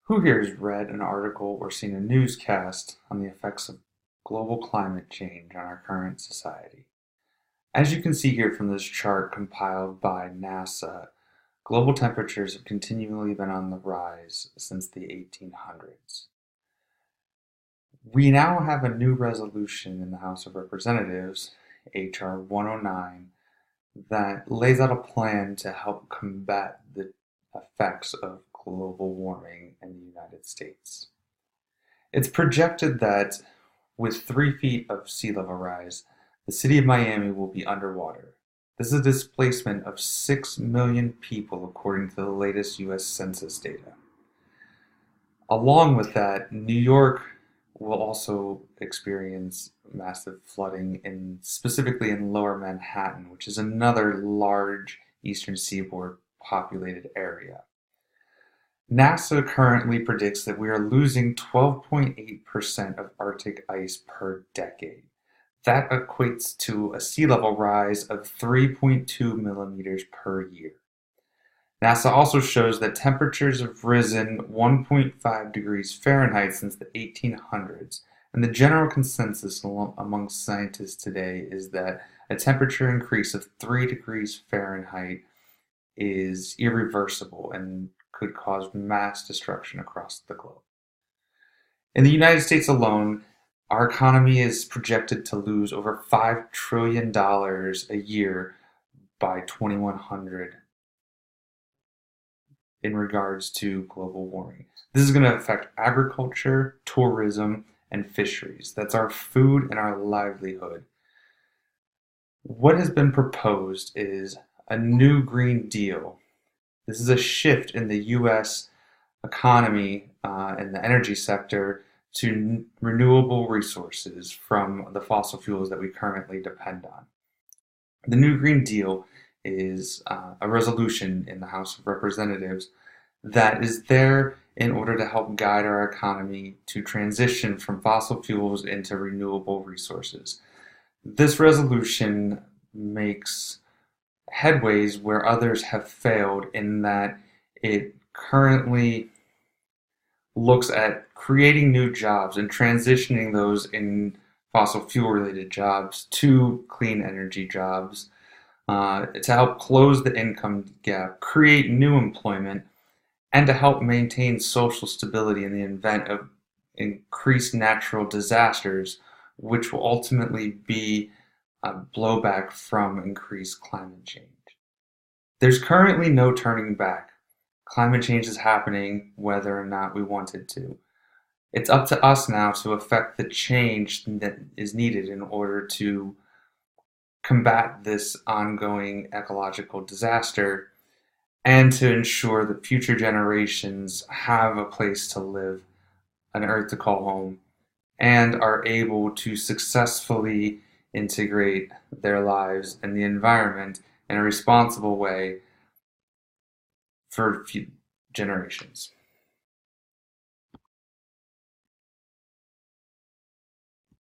Who here has read an article or seen a newscast on the effects of global climate change on our current society? As you can see here from this chart compiled by NASA, global temperatures have continually been on the rise since the 1800s. We now have a new resolution in the House of Representatives, H.R. 109, that lays out a plan to help combat the effects of global warming in the United States. It's projected that with 3 feet of sea level rise, the city of Miami will be underwater. This is a displacement of 6 million people according to the latest US Census data. Along with that, New York will also experience massive flooding, specifically in lower Manhattan, which is another large eastern seaboard populated area. NASA currently predicts that we are losing 12.8% of Arctic ice per decade. That equates to a sea level rise of 3.2 millimeters per year. NASA also shows that temperatures have risen 1.5 degrees Fahrenheit since the 1800s, and the general consensus amongst scientists today is that a temperature increase of 3 degrees Fahrenheit is irreversible and could cause mass destruction across the globe. In the United States alone, our economy is projected to lose over $5 trillion a year by 2100 in regards to global warming. This is going to affect agriculture, tourism, and fisheries. That's our food and our livelihood. What has been proposed is a new Green Deal. This is a shift in the U.S. economy and the energy sector to renewable resources from the fossil fuels that we currently depend on. The new Green Deal is a resolution in the House of Representatives that is there in order to help guide our economy to transition from fossil fuels into renewable resources. This resolution makes headways where others have failed in that it currently looks at creating new jobs and transitioning those in fossil fuel related jobs to clean energy jobs to help close the income gap, create new employment, and to help maintain social stability in the event of increased natural disasters, which will ultimately be a blowback from increased climate change. There's currently no turning back. Climate change is happening whether or not we want it to. It's up to us now to affect the change that is needed in order to combat this ongoing ecological disaster and to ensure that future generations have a place to live, an earth to call home, and are able to successfully integrate their lives and the environment in a responsible way for generations.